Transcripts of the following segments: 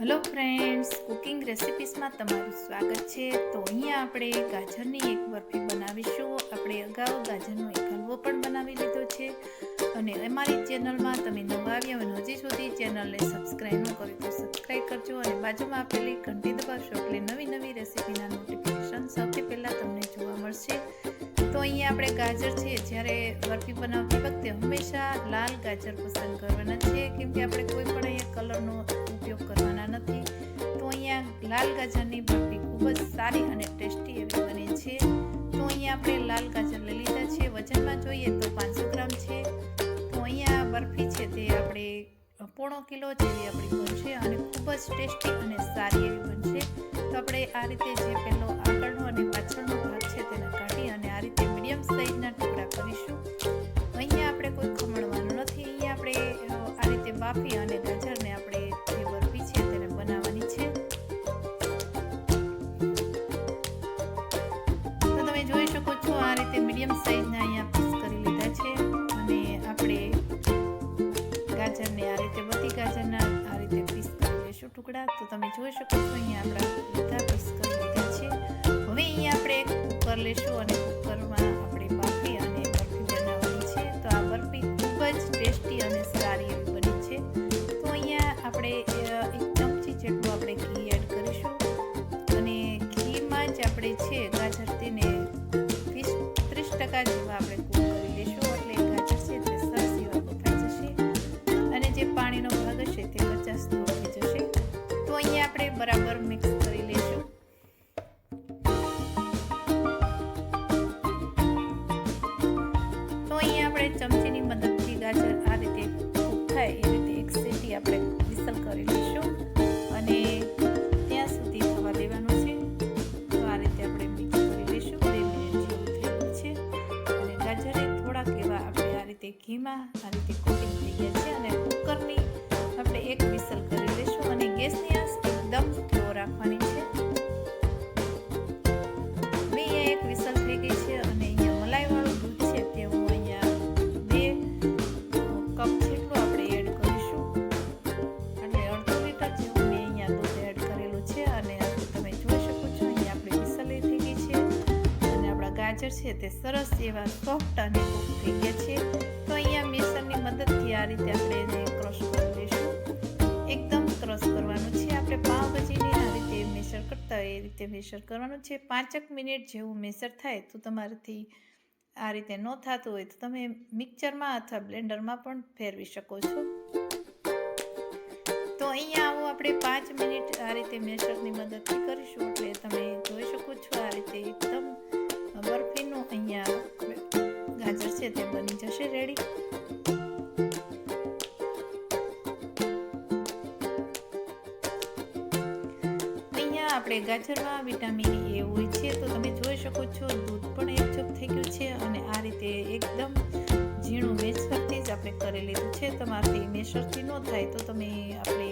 Hello friends, cooking રેસિપીસમાં તમારું સ્વાગત છે. તો અહીંયા આપણે ગાજરની એક બરફી બનાવીશું. આપણે અગાઉ ગાજરનો એક હલવો પણ બનાવી લીધો છે. અને અમારી ચેનલમાં તમે નવા આવ્યા અને હજી સુધી ચેનલને સબસ્ક્રાઈબ ન કરી તો સબસ્ક્રાઈબ કરજો અને બાજુમાં આપેલી ઘંટી દબાવશો એટલે નવી નવી રેસિપીના નોટિફિકેશન સૌથી પહેલાં તમને જોવા મળશે. તો અહીંયા આપણે ગાજર છે, જ્યારે બરફી બનાવતી વખતે હંમેશા લાલ ગાજર પસંદ કરવાના છે, કેમ કે આપણે કોઈ પણ અહીંયા કલરનો ઉપયોગ કરવાના નથી. તો અહીંયા લાલ ગાજરની બરફી ખૂબ જ સારી અને ટેસ્ટી એવી બને છે. તો અહીંયા આપણે લાલ ગાજર લઈ લીધા છે. વજનમાં જોઈએ તો 500 ગ્રામ છે. તો અહીંયા બરફી છે તે આપણે 1.5 કિલો જેવી આપણી બનશે અને ખૂબ જ ટેસ્ટી અને સારી એવી બનશે. તો આપણે આ રીતે જે પહેલો આગળનો અને પાછળનો ભાગ છે તેને કાઢી અને આ રીતે મીડિયમ સાઈઝના ટુકડા કરીશું. અહીંયા આપણે કોઈ ખમણવાનું નથી. અહીંયા આપણે આ રીતે બાફી અને ગાજરને આપણે જે બરફી છે તેને બનાવવાની છે. તો તમે જોઈ શકો છો આ રીતે મીડિયમ સાઈઝના અહીંયા પીસ કરી લીધા છે. અને આપણે ગાજરને આ રીતે બધી ગાજરના આ રીતે પીસ કરી લઈશું ટુકડા. તો તમે જોઈ શકો છો અહીંયા આપણા બધા પીસ કરી લીધા છે. હવે અહીંયા આપણે કુકર લેશું અને કુકરમાં આપણે બાફી અને બરફી બનાવવાની છે. તો આ બરફી ખૂબ જ ટેસ્ટી અને સારી એવી બની છે. તો અહીંયા આપણે 1 ચમચી જેટલું આપણે ઘી એડ કરીશું અને ઘીમાં જ આપણે છે ગાજર તેને 30% જેવા આપણે કૂક કરી લઈશું એટલે ગાજર છે તે સરસ એવા બફાઈ જશે અને જે પાણીનો ભાગ હશે તે 50 દૂર થઈ જશે. તો અહીંયા આપણે બરાબર મિક્સ કરી લઈશું. તો અહીંયા આપણે ચમચીની મદદથી ગાજર આ રીતે કૂક થાય એ રીતે એક સીટી આપણે વિસલ કરી લઈશું અને ત્યાં સુધી થવા દેવાનું છે. તો આ રીતે આપણે મિક્સ કરી લઈશું. 2 મિનિટ જેવું થઈ ગયું છે અને ગાજરે થોડાક એવા આપણે આ રીતે ઘીમાં આ રીતે કોટિંગ થઈ ગયા છે અને કુકરની આપણે એક વિસલ કરી લઈશું અને ગેસની આંચ એકદમ સ્લો રાખવાની છે. અહીંયા એક વિસલ થઈ ગઈ છે અને અહીંયા મલાઈવાળું દૂધ છે તે હું અહીંયા 2 કપ જેટલું આપણે એડ કરીશું એટલે 1/2 લીટર જેવું મેં અહીંયા દૂધ એડ કરેલું છે. અને તમે જોઈ શકો છો અહીંયા આપણી વિસલ થઈ ગઈ છે અને આપણા ગાજર છે તે સરસ એવા સોફ્ટ અને કૂક થઈ ગયા છે. તો અહીંયા મિક્સરની મદદથી આ રીતે આપણે એને ક્રશ કરી લઈશું. એકદમ ક્રશ કરવાનું છે. આપણે પાવભાજીને આ રીતે મેસર કરતા હોય એ રીતે મેસર કરવાનું છે. 5 મિનિટ જેવું મેસર થાય તો તમારાથી આ રીતે ન થતું હોય તો તમે મિક્સરમાં અથવા બ્લેન્ડરમાં પણ ફેરવી શકો છો. તો અહીંયા આવું આપણે 5 મિનિટ આ રીતે મેસરની મદદથી કરીશું એટલે તમે જોઈ શકો છો આ રીતે એકદમ બરફીનું અહીંયા ગાજર છે તે બની જશે રેડી. આપણે ગાજરમાં વિટામિન એ હોય છે. તો તમે જોઈ શકો છો દૂધ પણ એકજપ થઈ ગયું છે અને આ રીતે એકદમ ઝીણું મેસરથી જ આપણે કરી લીધું છે. તમારાથી મેસરથી ન થાય તો તમે આપણે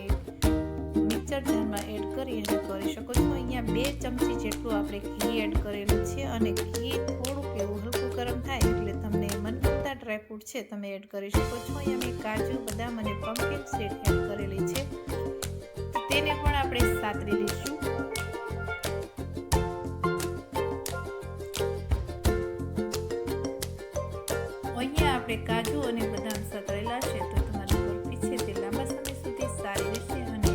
મિક્સર જારમાં એડ કરી અને કરી શકો છો. અહીંયા 2 ચમચી જેટલું આપણે ઘી એડ કરેલું છે અને ઘી થોડુંક એવું હલકું ગરમ થાય એટલે તમને મનગમતા ડ્રાયફ્રૂટ છે તમે એડ કરી શકો છો. અહીંયા મેં કાજુ, બદામ અને પમ્પકિન સીડ એડ કરેલી છે. તેને પણ આપણે સાતરી લઈશું. અહીંયા આપણે કાજુ અને બદામ સાતરેલા છે તો તમારી બરફી છે તે લાંબા સમય સુધી સારી રહેશે અને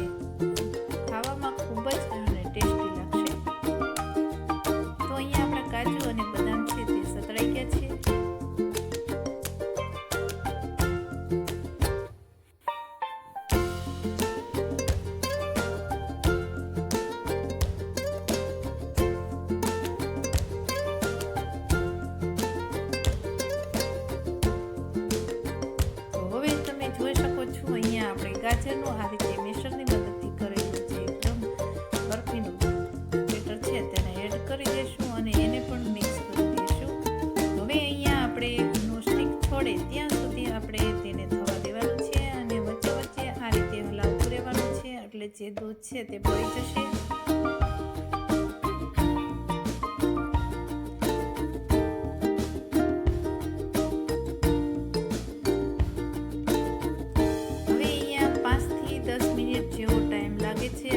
ખાવામાં ખૂબ જ અને ટેસ્ટી લાગશે. તો અહીંયા આપણા કાજુ અને બદામ છે તે સતળાઈ ગયા છે. જોઈ શકો છો અહીંયા આપણે ગાજરનું આ રીતે મેસરની મદદથી કરેલું છે એકદમ બરફીનું બેટર છે તેને એડ કરી દઈશું અને એને પણ મિક્સ કરી દઈશું. હવે અહીંયા આપણે નોનસ્ટિક છોડે ત્યાં સુધી આપણે તેને થવા દેવાનું છે અને વચ્ચે વચ્ચે આ રીતે હલાવતું રહેવાનું છે એટલે જે દૂધ છે તે બળી જશે. જેવો ટાઈમ લાગે છે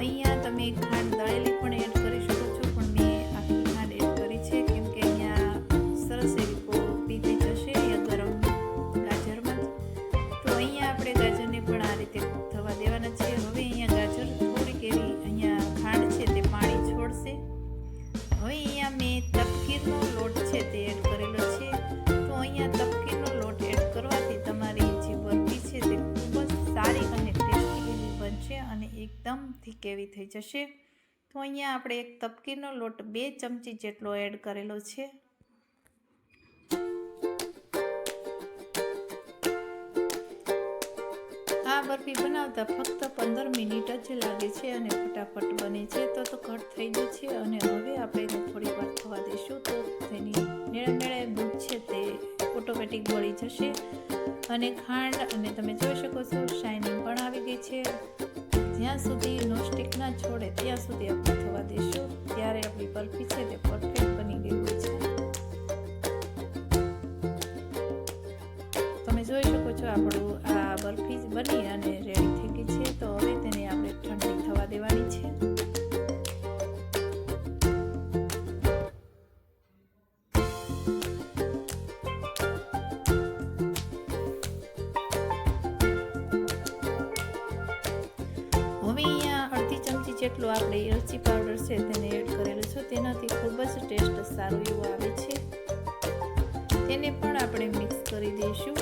અહીંયા તમે ખાંડ દળેલી પણ એડ કરી શકો છો, પણ મેં આખી ખાંડ એડ કરી છે કેમ કે અહીંયા સરસ એવી પીગળી જશે એ ગરમ ગાજરમાં. તો અહીંયા આપણે ગાજરને પણ આ રીતે થવા દેવાના છે. હવે અહીંયા ગાજર થોડીક એવી અહીંયા ખાંડ છે તે પાણી છોડશે. હવે અહીંયા મેં તપકીરનો લોટ છે તે એડ કરેલો છે. તો અહીંયા તપકીરનો લોટ એડ કરવાથી તમારી જે બરફી છે તે ખૂબ જ સારી અને ટેસ્ટી એવી બનશે અને એકદમ થીક એવી થઈ જશે. તો અહીંયા આપણે એક તપકીરનો લોટ 2 ચમચી જેટલો એડ કરેલો છે. આ બરફી બનાવતા ફક્ત 15 મિનિટ જ લાગે છે અને ફટાફટ બને છે. તો કટ થઈ ગયું છે અને હવે આપણે એને થોડી વાર થવા દઈશું. તો તેની મેળે દૂધ છે તે ઓટોમેટિક બળી જશે અને ખાંડ અને તમે જોઈ શકો છો શાઇનિંગ પણ આવી ગઈ છે. જ્યાં સુધી નોનસ્ટિક ના છોડે ત્યાં સુધી આપણે થવા દઈશું. ત્યારે આપણી બરફી છે તે પરફેક્ટ બની ગઈ હોય છે. તમે જોઈ શકો છો આપણું આ બરફી બની અને રેડી થઈ ગઈ છે. તો હવે તેને આપણે ઠંડી થવા દેવાની છે. હવે અહીંયા અડધી ચમચી જેટલો આપણે ઇલાયચી પાવડર છે તેને એડ કરેલું છે. તેનાથી ખૂબ જ ટેસ્ટ સારું એવું આવે છે. તેને પણ આપણે મિક્સ કરી દઈશું.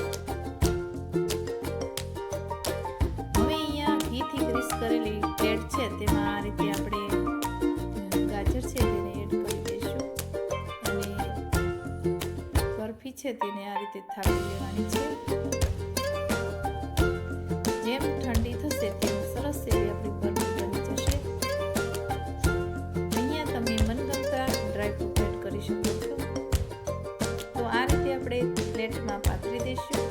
હવે અહીંયા ઘીથી ગ્રીસ કરેલી પ્લેટ છે તેમાં આ રીતે આપણે ગાજર છે તેને એડ કરી દઈશું અને બરફી છે તેને આ રીતે થાળી લેવાની છે. જેમ ઠંડી થશે તેમ સરસ એવી આપણી બરફી બની જશે. અહીંયા તમે મનગમતા ડ્રાયફ્રૂટ એડ કરી શકો છો. તો આ રીતે આપણે પ્લેટમાં પાથરી દઈશું.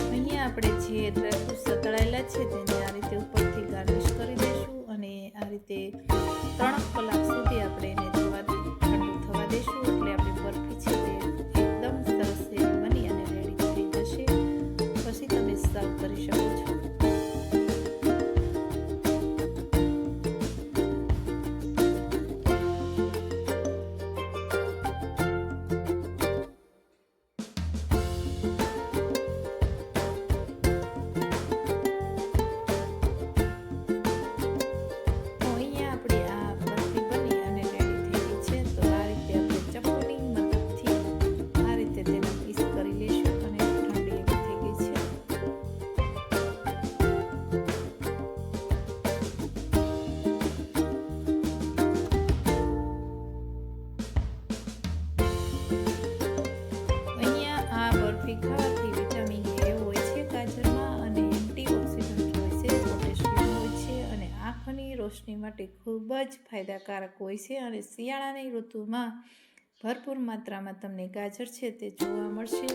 અહીંયા આપણે જે ડ્રાયફ્રૂટ સતળાયેલા છે તેને આ રીતે ઉપરથી ગાર્નિશ કરી દઈશું અને આ રીતે 3 કલાક સુધી આપણે એને ઠંડુ થવા દઈશું. એટલે આપણી બરફી છે તે એકદમ સરસ એવી બની અને રેડી થઈ જશે. પછી તમે સર્વ કરી શકો છો. બરફી ખાવાથી વિટામિન એ હોય છે ગાજરમાં અને એન્ટીઓક્સિડન્ટ હોય છે, પોટેશિયમ હોય છે અને આંખની રોશની માટે ખૂબ જ ફાયદાકારક હોય છે. અને શિયાળાની ઋતુમાં ભરપૂર માત્રામાં તમને ગાજર છે તે જોવા મળશે.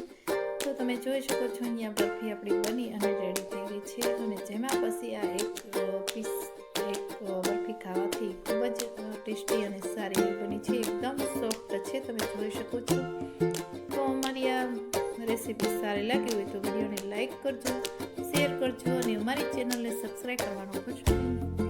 તો તમે જોઈ શકો છો અહીંયા બરફી આપણી બની અને રેડી થઈ ગઈ છે. અને જેમાં પછી આ એક બરફી ખાવાથી ખૂબ જ ટેસ્ટી અને સારી બની છે. એકદમ સોફ્ટ છે, તમે જોઈ શકો છો. તો અમારી આ રેસીપી સારી લાગી હોય તો વિડીયોને લાઈક કરજો, શેર કરજો અને અમારી ચેનલને સબસ્ક્રાઈબ કરવાનું ભૂલશો નહીં.